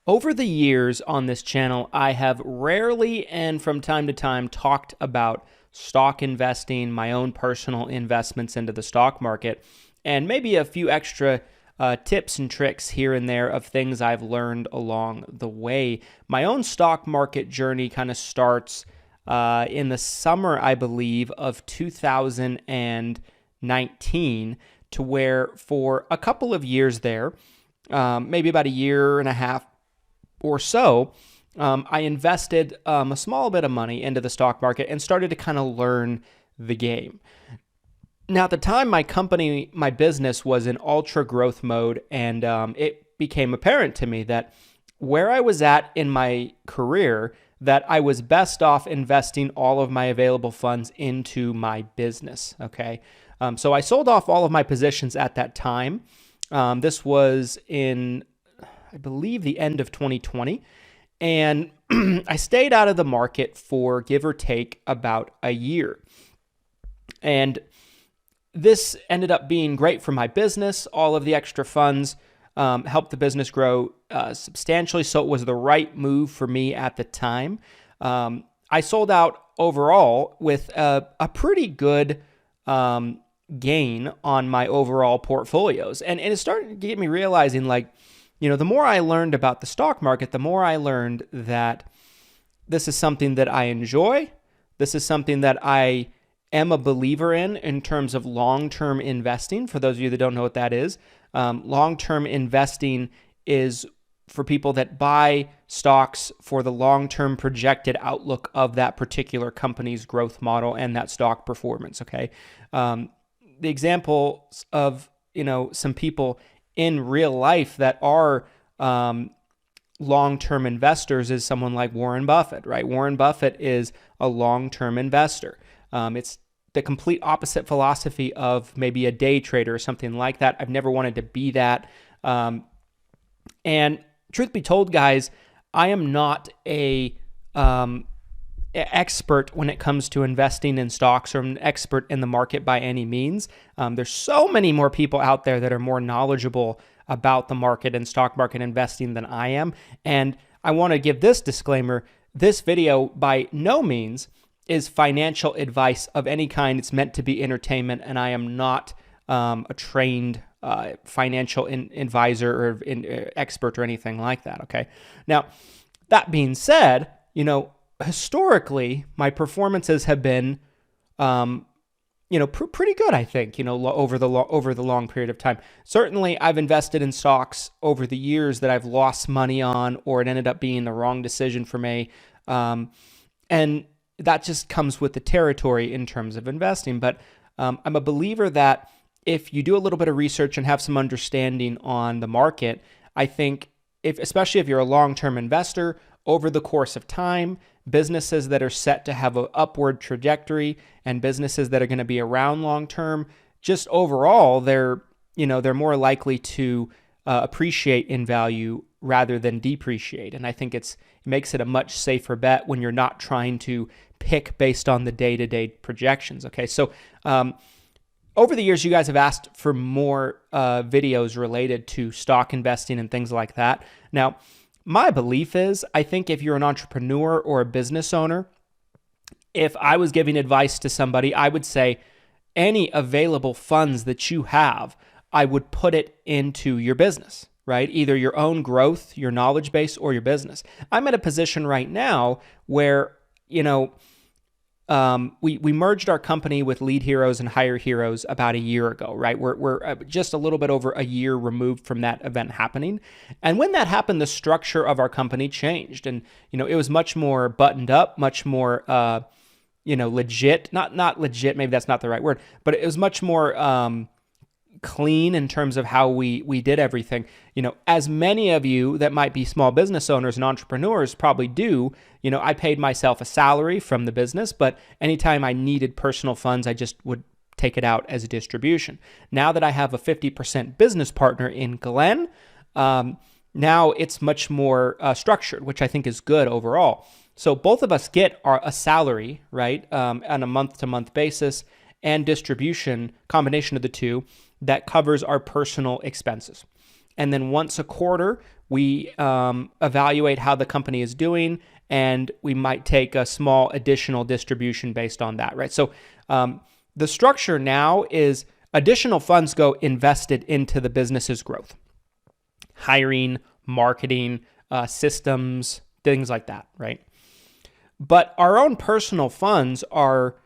Over the years on this channel, I have rarely and from time to time talked about stock investing, my own personal investments into the stock market, and maybe a few extra tips and tricks here and there of things I've learned along the way. My own stock market journey kind of starts in the summer, I believe, of 2019, to where for a couple of years there, maybe about a year and a half or so, I invested a small bit of money into the stock market and started to kind of learn the game. Now, at the time, my business was in ultra growth mode, and it became apparent to me that where I was at in my career, that I was best off investing all of my available funds into my business, okay? So I sold off all of my positions at that time. This was in, I believe, the end of 2020. And I stayed out of the market for give or take about a year. And this ended up being great for my business. All of the extra funds helped the business grow substantially. So it was the right move for me at the time. I sold out overall with a pretty good gain on my overall portfolios. And it started to get me realizing, like, the more I learned about the stock market, the more I learned that this is something that I enjoy. This is something that I am a believer in terms of long-term investing. For those of you that don't know what that is, long-term investing is for people that buy stocks for the long-term projected outlook of that particular company's growth model and that stock performance, okay? The examples of, some people in real life that are long-term investors is someone like Warren Buffett, right? Warren Buffett is a long-term investor. It's the complete opposite philosophy of maybe a day trader or something like that. I've never wanted to be that. And truth be told, guys, I am not a expert when it comes to investing in stocks, or an expert in the market by any means. There's so many more people out there that are more knowledgeable about the market and stock market investing than I am. And I want to give this disclaimer. This video by no means is financial advice of any kind. It's meant to be entertainment, and I am not a trained financial advisor or expert or anything like that, okay? Now, that being said, historically, my performances have been, pretty good, I think, over the long period of time. Certainly, I've invested in stocks over the years that I've lost money on, or it ended up being the wrong decision for me. And that just comes with the territory in terms of investing. But I'm a believer that if you do a little bit of research and have some understanding on the market, I think, especially if you're a long-term investor, over the course of time, businesses that are set to have an upward trajectory and businesses that are going to be around long-term, just overall, they're more likely to appreciate in value rather than depreciate. And I think it makes it a much safer bet when you're not trying to pick based on the day-to-day projections. Okay, so over the years, you guys have asked for more videos related to stock investing and things like that. Now, my belief is, I think if you're an entrepreneur or a business owner, if I was giving advice to somebody, I would say any available funds that you have, I would put it into your business, right? Either your own growth, your knowledge base, or your business. I'm at a position right now where, we merged our company with Lead Heroes and Hire Heroes about a year ago, right? We're just a little bit over a year removed from that event happening. And when that happened, the structure of our company changed. And, it was much more buttoned up, much more, legit, not legit, maybe that's not the right word, but it was much more clean in terms of how we did everything. As many of you that might be small business owners and entrepreneurs probably do, I paid myself a salary from the business, but anytime I needed personal funds, I just would take it out as a distribution. Now that I have a 50% business partner in Glenn, now it's much more structured, which I think is good overall. So both of us get a salary, right, on a month-to-month basis, and distribution, combination of the two, that covers our personal expenses. And then once a quarter, we evaluate how the company is doing, and we might take a small additional distribution based on that, right? So the structure now is additional funds go invested into the business's growth, hiring, marketing, systems, things like that, right? But our own personal funds are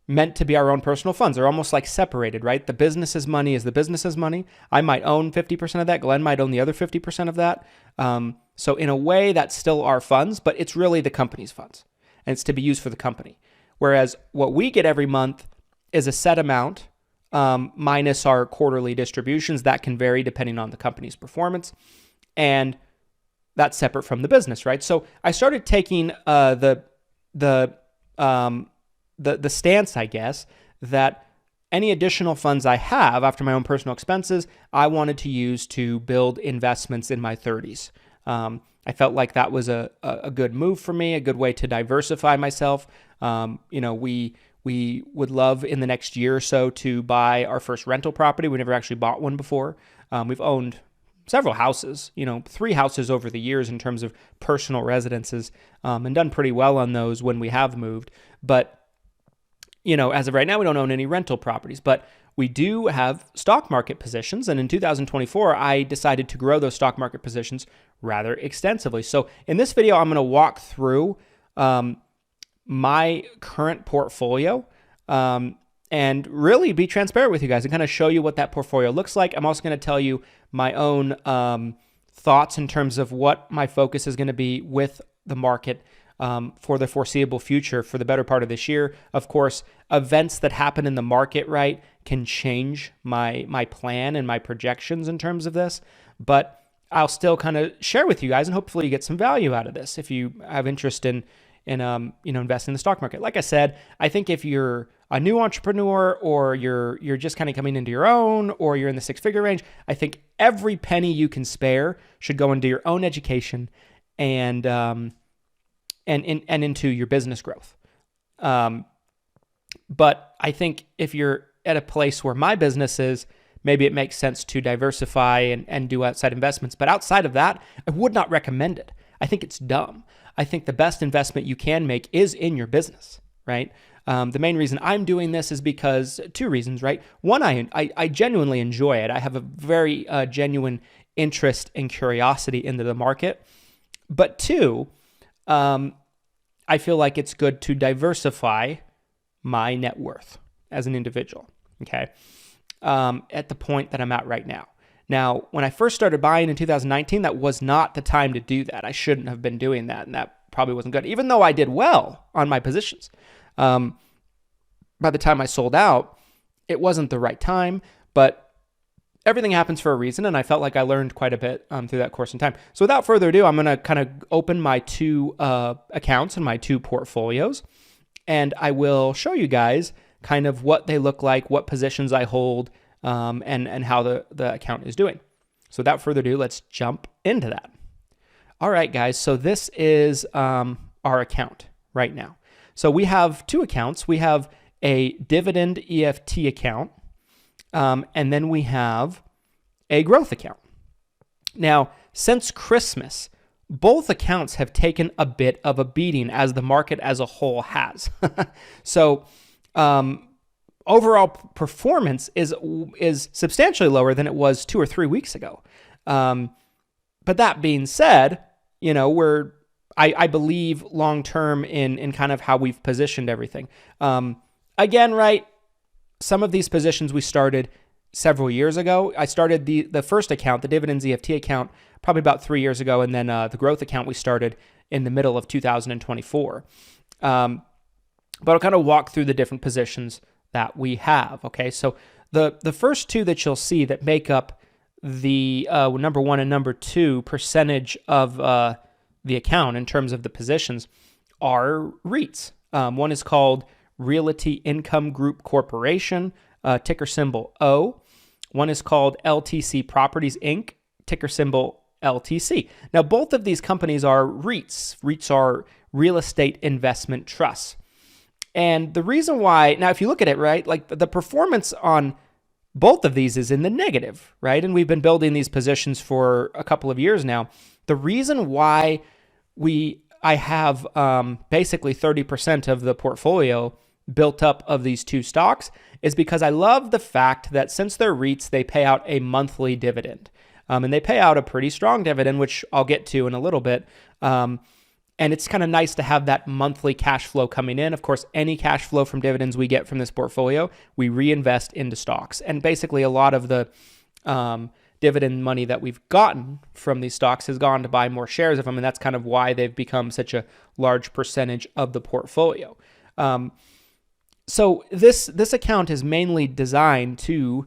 meant to be our own personal funds. They're almost like separated, right? The business's money is the business's money. I might own 50% of that. Glenn might own the other 50% of that. So in a way, that's still our funds, but it's really the company's funds, and it's to be used for the company. Whereas what we get every month is a set amount minus our quarterly distributions. That can vary depending on the company's performance, and that's separate from the business, right? So I started taking the stance, I guess, that any additional funds I have after my own personal expenses, I wanted to use to build investments in my 30s. I felt like that was a good move for me, a good way to diversify myself. We would love in the next year or so to buy our first rental property. We never actually bought one before. We've owned several houses, 3 houses over the years in terms of personal residences, and done pretty well on those when we have moved. But as of right now, we don't own any rental properties, but we do have stock market positions. And in 2024, I decided to grow those stock market positions rather extensively. So in this video, I'm going to walk through my current portfolio and really be transparent with you guys and kind of show you what that portfolio looks like. I'm also going to tell you my own thoughts in terms of what my focus is going to be with the market for the foreseeable future, for the better part of this year. Of course, events that happen in the market, right, can change my plan and my projections in terms of this, but I'll still kind of share with you guys, and hopefully you get some value out of this if you have interest in investing in the stock market. Like I said, I think if you're a new entrepreneur, or you're just kind of coming into your own, or you're in the 6-figure range, I think every penny you can spare should go into your own education and into your business growth. But I think if you're at a place where my business is, maybe it makes sense to diversify and do outside investments. But outside of that, I would not recommend it. I think it's dumb. I think the best investment you can make is in your business, right? The main reason I'm doing this is because 2 reasons, right? One, I genuinely enjoy it. I have a very genuine interest and curiosity into the market. But 2, I feel like it's good to diversify my net worth as an individual, okay, at the point that I'm at right now. Now, when I first started buying in 2019, that was not the time to do that. I shouldn't have been doing that, and that probably wasn't good, even though I did well on my positions. By the time I sold out, it wasn't the right time, but everything happens for a reason, and I felt like I learned quite a bit through that course in time. So without further ado, I'm going to kind of open my 2 accounts and my 2 portfolios, and I will show you guys kind of what they look like, what positions I hold, and how the account is doing. So without further ado, let's jump into that. All right, guys, so this is our account right now. So we have 2 accounts. We have a dividend EFT account, and then we have a growth account. Now, since Christmas, both accounts have taken a bit of a beating, as the market as a whole has. So overall performance is substantially lower than it was 2 or 3 weeks ago. But that being said, I believe long-term in kind of how we've positioned everything. Again, right, some of these positions we started several years ago. I started the first account, the dividends EFT account, probably about 3 years ago, and then the growth account we started in the middle of 2024. But I'll kind of walk through the different positions that we have, okay? So the first 2 that you'll see that make up the number 1 and number 2 percentage of the account in terms of the positions are REITs. One is called Realty Income Group Corporation, ticker symbol O. One is called LTC Properties, Inc., ticker symbol LTC. Now, both of these companies are REITs. REITs are real estate investment trusts. And the reason why, now if you look at it, right, like the performance on both of these is in the negative, right? And we've been building these positions for a couple of years now. The reason why I have basically 30% of the portfolio built up of these two stocks is because I love the fact that since they're REITs, they pay out a monthly dividend. And they pay out a pretty strong dividend, which I'll get to in a little bit. And it's kind of nice to have that monthly cash flow coming in. Of course, any cash flow from dividends we get from this portfolio, we reinvest into stocks. And basically a lot of the dividend money that we've gotten from these stocks has gone to buy more shares of them. And that's kind of why they've become such a large percentage of the portfolio. So this account is mainly designed to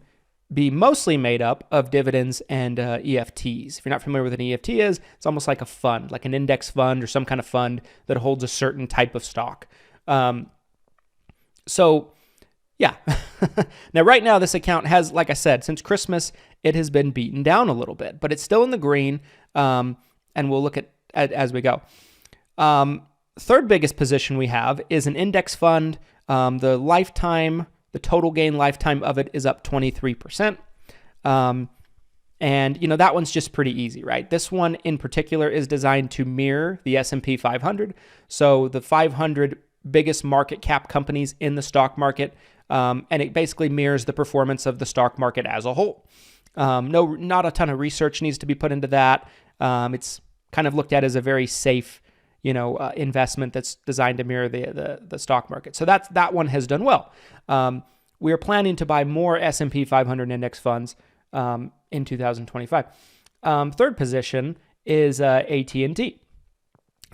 be mostly made up of dividends and EFTs. If you're not familiar with what an EFT is, it's almost like a fund, like an index fund or some kind of fund that holds a certain type of stock. So yeah. Now, right now, this account has, like I said, since Christmas, it has been beaten down a little bit, but it's still in the green, and we'll look at as we go. Third biggest position we have is an index fund. The total gain lifetime of it is up 23%. And, that one's just pretty easy, right? This one in particular is designed to mirror the S&P 500. So the 500 biggest market cap companies in the stock market, and it basically mirrors the performance of the stock market as a whole. Not a ton of research needs to be put into that. It's kind of looked at as a very safe investment that's designed to mirror the stock market. So that one has done well. We are planning to buy more S&P 500 index funds in 2025. Third position is AT&T.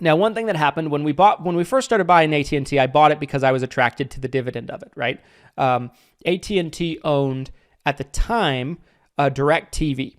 Now, one thing that happened when we first started buying AT&T, I bought it because I was attracted to the dividend of it, right? AT&T owned at the time DirecTV,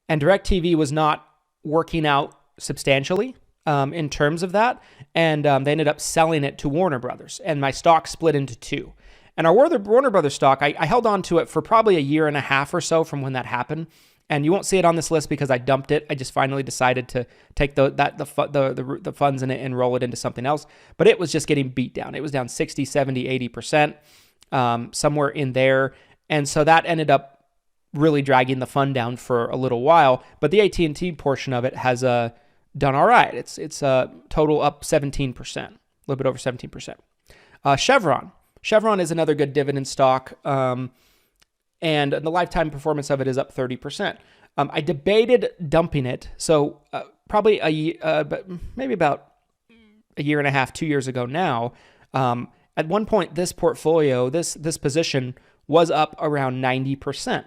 and DirecTV was not working out substantially in terms of that, and they ended up selling it to Warner Brothers, and my stock split into two. And our Warner Brothers stock, I held on to it for probably a year and a half or so from when that happened. And you won't see it on this list because I dumped it. I just finally decided to take the funds in it and roll it into something else. But it was just getting beat down. It was down 60, 70, 80%, somewhere in there. And so that ended up really dragging the fund down for a little while. But the AT&T portion of it has done all right. It's total up 17%, a little bit over 17%. Chevron is another good dividend stock, and the lifetime performance of it is up 30%. I debated dumping it, so probably maybe about a year and a half, 2 years ago now. At one point, this portfolio, this position was up around 90%, and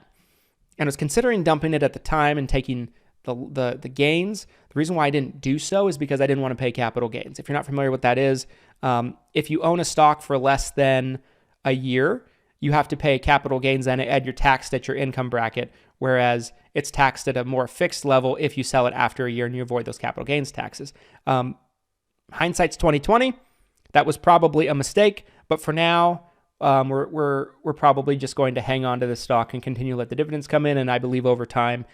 I was considering dumping it at the time and taking the gains. The reason why I didn't do so is because I didn't want to pay capital gains. If you're not familiar with what that is, if you own a stock for less than a year, you have to pay capital gains and you're taxed at your income bracket, whereas it's taxed at a more fixed level if you sell it after a year and you avoid those capital gains taxes. Hindsight's 2020. That was probably a mistake, but for now, we're probably just going to hang on to this stock and continue to let the dividends come in, and I believe over time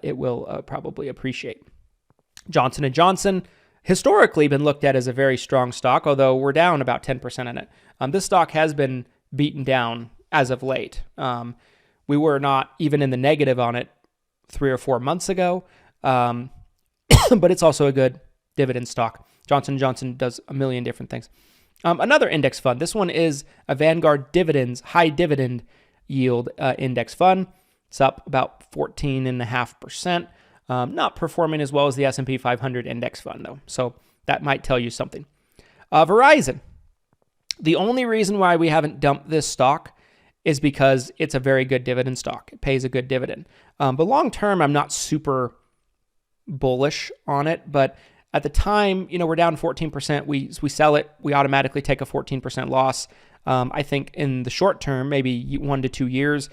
it will probably appreciate. Johnson & Johnson, historically been looked at as a very strong stock, although we're down about 10% in it. This stock has been beaten down as of late. We were not even in the negative on it 3 or 4 months ago, but it's also a good dividend stock. Johnson & Johnson does a million different things. Another index fund. This one is a Vanguard Dividends high dividend yield index fund. It's up about 14.5%. Not performing as well as the S&P 500 index fund, though. So that might tell you something. Verizon. The only reason why we haven't dumped this stock is because it's a very good dividend stock. It pays a good dividend. But long term, I'm not super bullish on it. But at the time, we're down 14%. We sell it. We automatically take a 14% loss. I think in the short term, maybe 1 to 2 years,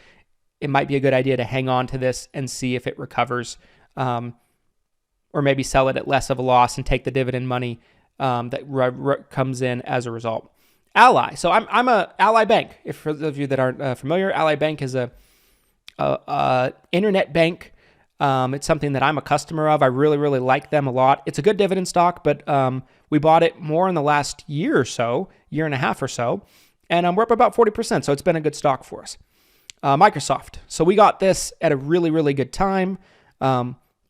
it might be a good idea to hang on to this and see if it recovers. Or maybe sell it at less of a loss and take the dividend money that comes in as a result. Ally. So I'm a Ally Bank. If for those of you that aren't familiar, Ally Bank is a internet bank. It's something that I'm a customer of. I really, really like them a lot. It's a good dividend stock, but we bought it more in the last year or so, year and a half or so, and we're up about 40%. So it's been a good stock for us. Microsoft. So we got this at a really, really good time.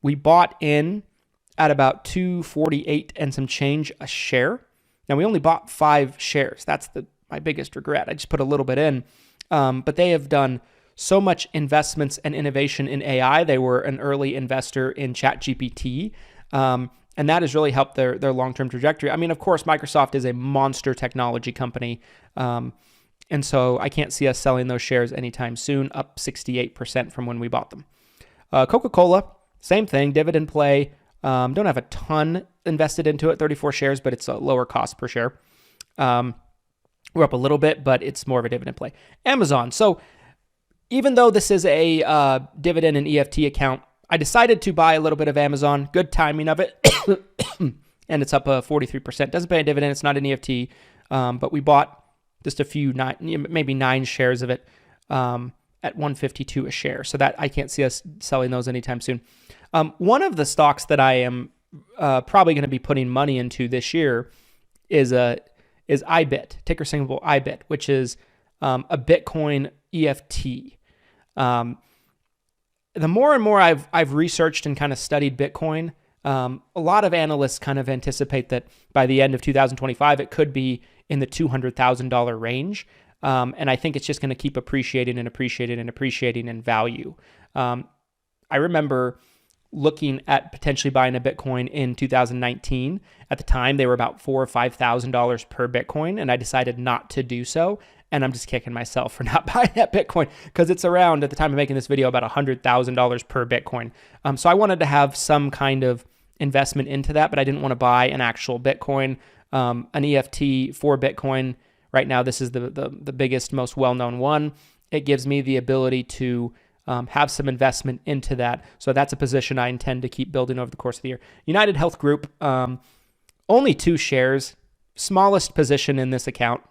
We bought in at about $248 and some change a share. Now we only bought 5 shares. That's my biggest regret. I just put a little bit in, but they have done so much investments and innovation in AI. They were an early investor in ChatGPT, and that has really helped their long-term trajectory. I mean, of course, Microsoft is a monster technology company, and so I can't see us selling those shares anytime soon, up 68% from when we bought them. Coca-Cola, same thing, dividend play. Don't have a ton invested into it, 34 shares, but it's a lower cost per share. We're up a little bit, but it's more of a dividend play. Amazon. So even though this is a dividend and EFT account, I decided to buy a little bit of Amazon. Good timing of it. And it's up 43%. Doesn't pay a dividend. It's not an EFT. But we bought just a few, maybe 9 shares of it at $152 a share. So that I can't see us selling those anytime soon. One of the stocks that I am probably going to be putting money into this year is IBIT, ticker symbol IBIT, which is a Bitcoin EFT. The more and more I've researched and kind of studied Bitcoin, a lot of analysts kind of anticipate that by the end of 2025, it could be in the $200,000 range. And I think it's just going to keep appreciating and appreciating and appreciating in value. I remember looking at potentially buying a Bitcoin in 2019. At the time, they were about $4,000 or $5,000 per Bitcoin, and I decided not to do so. And I'm just kicking myself for not buying that Bitcoin because it's around, at the time of making this video, about $100,000 per Bitcoin. So I wanted to have some kind of investment into that, but I didn't want to buy an actual Bitcoin. An EFT for Bitcoin, right now, this is the biggest, most well-known one. It gives me the ability to have some investment into that. So that's a position I intend to keep building over the course of the year. United Health Group, only 2 shares, smallest position in this account.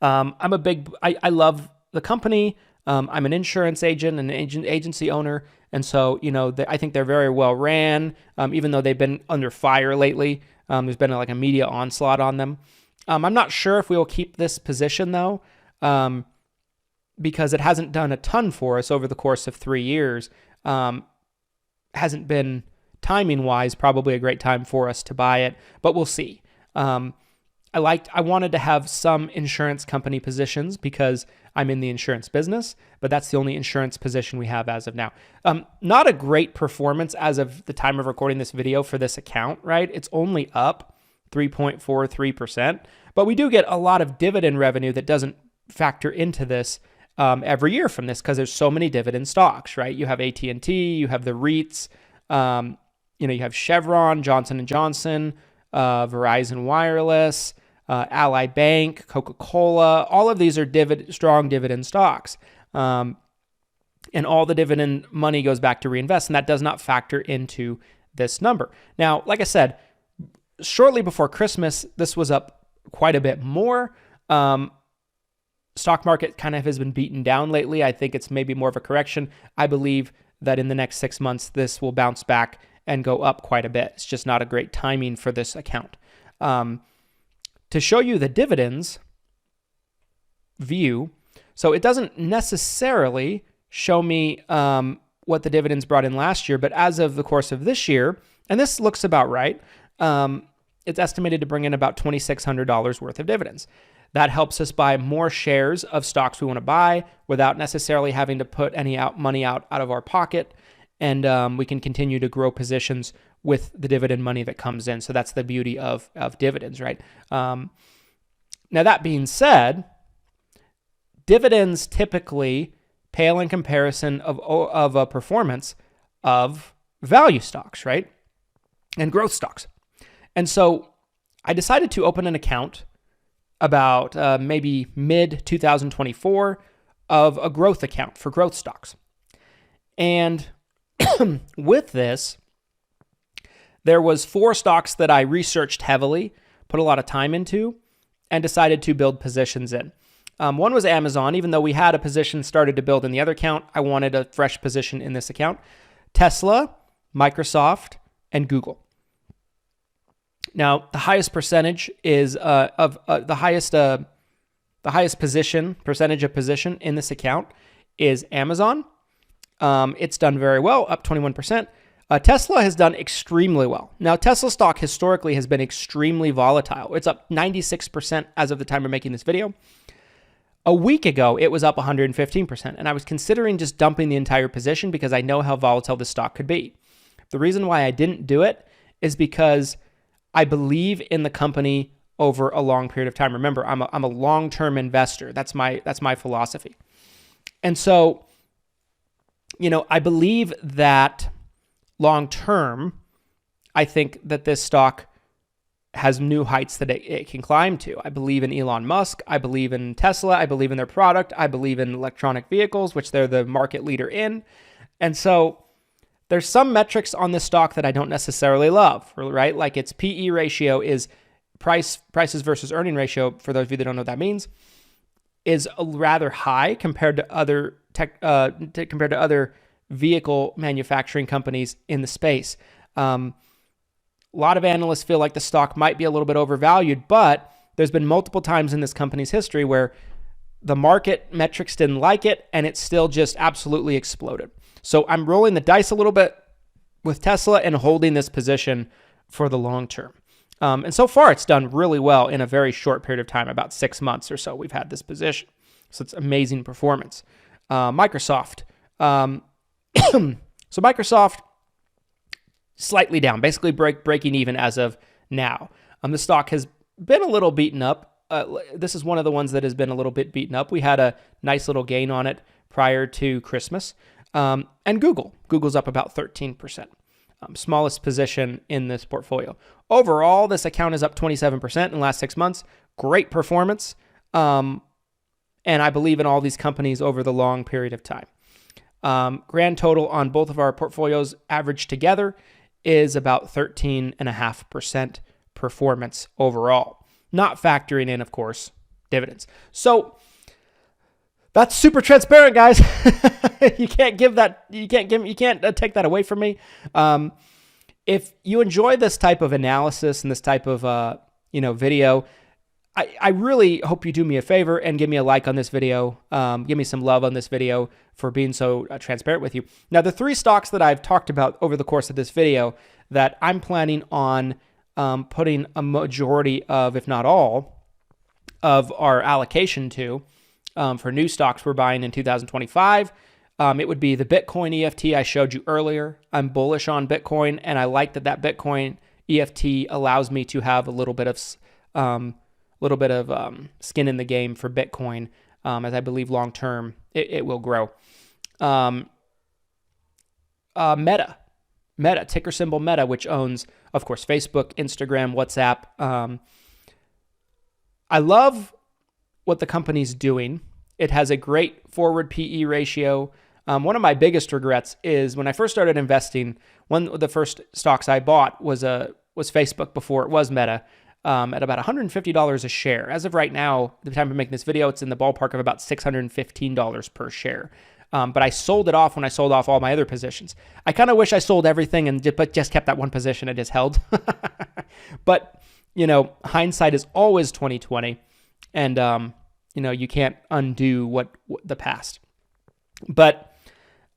I love the company. I'm an insurance agent, an agency owner. And so, I think they're very well ran, even though they've been under fire lately. There's been a media onslaught on them. I'm not sure if we will keep this position though, because it hasn't done a ton for us over the course of 3 years. Hasn't been timing wise, probably a great time for us to buy it, but we'll see. I wanted to have some insurance company positions because I'm in the insurance business, but that's the only insurance position we have as of now. Not a great performance as of the time of recording this video for this account, right? It's only up 3.43%, but we do get a lot of dividend revenue that doesn't factor into this every year from this because there's so many dividend stocks, right? You have AT&T, you have the REITs, you have Chevron, Johnson & Johnson, Verizon Wireless, Ally Bank, Coca-Cola. All of these are strong dividend stocks. And all the dividend money goes back to reinvest, and that does not factor into this number. Now, like I said, shortly before Christmas, this was up quite a bit more. Stock market kind of has been beaten down lately. I think it's maybe more of a correction. I believe that in the next 6 months, this will bounce back and go up quite a bit. It's just not a great timing for this account. To show you the dividends view, so it doesn't necessarily show me what the dividends brought in last year, but as of the course of this year, and this looks about right, it's estimated to bring in about $2,600 worth of dividends. That helps us buy more shares of stocks we want to buy without necessarily having to put any money out of our pocket. And we can continue to grow positions with the dividend money that comes in. So that's the beauty of dividends, right? Now, that being said, dividends typically pale in comparison of a performance of value stocks, right? And growth stocks. And so I decided to open an account about maybe mid-2024 of a growth account for growth stocks. And with this, there was 4 stocks that I researched heavily, put a lot of time into, and decided to build positions in. One was Amazon. Even though we had a position started to build in the other account, I wanted a fresh position in this account. Tesla, Microsoft, and Google. Now, the highest percentage is the highest percentage of position in this account is Amazon. It's done very well, up 21%. Tesla has done extremely well. Now, Tesla stock historically has been extremely volatile. It's up 96% as of the time of making this video. A week ago, it was up 115%, and I was considering just dumping the entire position because I know how volatile this stock could be. The reason why I didn't do it is because I believe in the company over a long period of time. Remember, I'm a long-term investor. That's my philosophy. And so, I believe that long-term, I think that this stock has new heights that it can climb to. I believe in Elon Musk. I believe in Tesla. I believe in their product. I believe in electronic vehicles, which they're the market leader in. And so there's some metrics on this stock that I don't necessarily love, right? Like its PE ratio is prices versus earning ratio, for those of you that don't know what that means, is rather high compared to other vehicle manufacturing companies in the space. A lot of analysts feel like the stock might be a little bit overvalued, but there's been multiple times in this company's history where the market metrics didn't like it, and it still just absolutely exploded. So I'm rolling the dice a little bit with Tesla and holding this position for the long term. And so far, it's done really well in a very short period of time, about 6 months or so we've had this position. So it's amazing performance. Microsoft. So Microsoft, slightly down, basically breaking even as of now. The stock has been a little beaten up. This is one of the ones that has been a little bit beaten up. We had a nice little gain on it prior to Christmas. And Google's up about 13%. Smallest position in this portfolio. Overall, this account is up 27% in the last 6 months. Great performance. And I believe in all these companies over the long period of time. Grand total on both of our portfolios averaged together is about 13.5% performance overall, not factoring in, of course, dividends. So that's super transparent, guys. You can't take that away from me. If you enjoy this type of analysis and this type of video, I really hope you do me a favor and give me a like on this video. Give me some love on this video for being so transparent with you. Now, the 3 stocks that I've talked about over the course of this video that I'm planning on putting a majority of, if not all, of our allocation to for new stocks we're buying in 2025, it would be the Bitcoin EFT I showed you earlier. I'm bullish on Bitcoin, and I like that Bitcoin EFT allows me to have a little bit of skin in the game for Bitcoin, as I believe long term it will grow. Meta, ticker symbol Meta, which owns, of course, Facebook, Instagram, WhatsApp. I love what the company's doing. It has a great forward PE ratio. One of my biggest regrets is when I first started investing, one of the first stocks I bought was Facebook before it was Meta. At about $150 a share. As of right now, the time of making this video, it's in the ballpark of about $615 per share. But I sold it off when I sold off all my other positions. I kind of wish I sold everything but just kept that one position and just held. But, hindsight is always 20/20. And, you can't undo what the past. But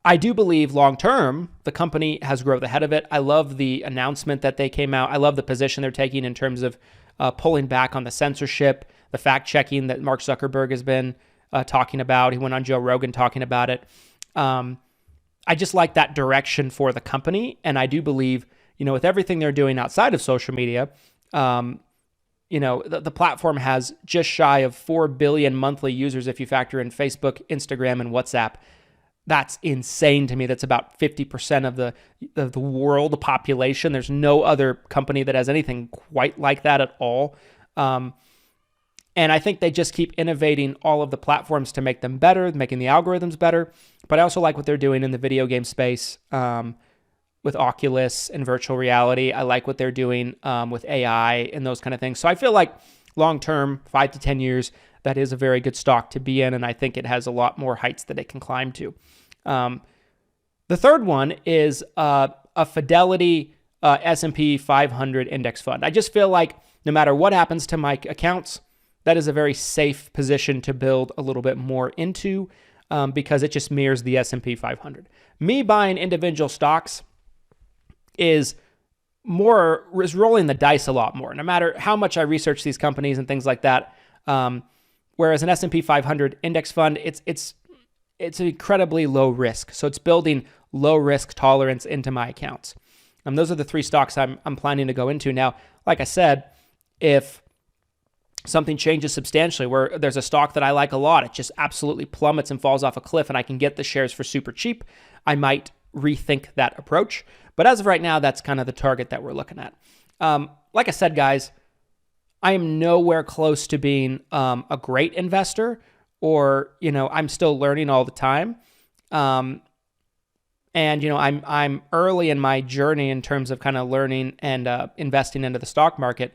I do believe long-term, the company has growth ahead of it. I love the announcement that they came out. I love the position they're taking in terms of pulling back on the censorship, the fact-checking that Mark Zuckerberg has been talking about. He went on Joe Rogan talking about it. I just like that direction for the company. And I do believe, with everything they're doing outside of social media, the platform has just shy of 4 billion monthly users if you factor in Facebook, Instagram, and WhatsApp. That's insane to me. That's about 50% of the world population. There's no other company that has anything quite like that at all. And I think they just keep innovating all of the platforms to make them better, making the algorithms better. But I also like what they're doing in the video game space with Oculus and virtual reality. I like what they're doing with AI and those kind of things. So I feel like long-term, 5 to 10 years, that is a very good stock to be in, and I think it has a lot more heights that it can climb to. The third one is a Fidelity S&P 500 index fund. I just feel like no matter what happens to my accounts, that is a very safe position to build a little bit more into. because it just mirrors the S&P 500. Me buying individual stocks is rolling the dice a lot more, no matter how much I research these companies and things like that. Whereas an S&P 500 index fund, it's incredibly low risk. So it's building low risk tolerance into my accounts. Those are the 3 stocks I'm planning to go into. Now, like I said, if something changes substantially where there's a stock that I like a lot, it just absolutely plummets and falls off a cliff and I can get the shares for super cheap, I might rethink that approach. But as of right now, that's kind of the target that we're looking at. Like I said, guys, I am nowhere close to being a great investor, or, I'm still learning all the time. And, I'm early in my journey in terms of kind of learning and investing into the stock market.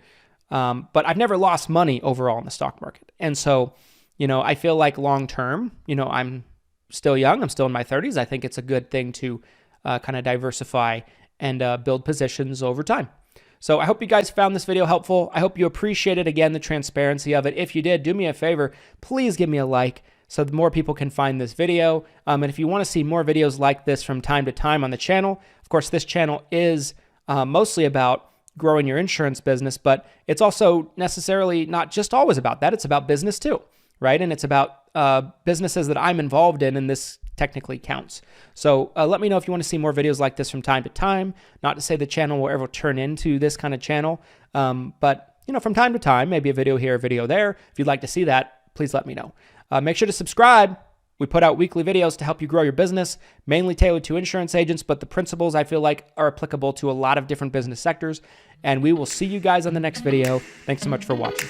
But I've never lost money overall in the stock market. And so, I feel like long term, I'm still young. I'm still in my 30s. I think it's a good thing to kind of diversify and build positions over time. So I hope you guys found this video helpful. I hope you appreciated, again, the transparency of it. If you did, do me a favor. Please give me a like so that more people can find this video. And if you want to see more videos like this from time to time on the channel, of course, this channel is mostly about growing your insurance business, but it's also necessarily not just always about that. It's about business too, right? And it's about businesses that I'm involved in, and this technically counts. So let me know if you want to see more videos like this from time to time. Not to say the channel will ever turn into this kind of channel, but from time to time, maybe a video here, a video there. If you'd like to see that, please let me know. Make sure to subscribe. We put out weekly videos to help you grow your business, mainly tailored to insurance agents, but the principles I feel like are applicable to a lot of different business sectors. And we will see you guys on the next video. Thanks so much for watching.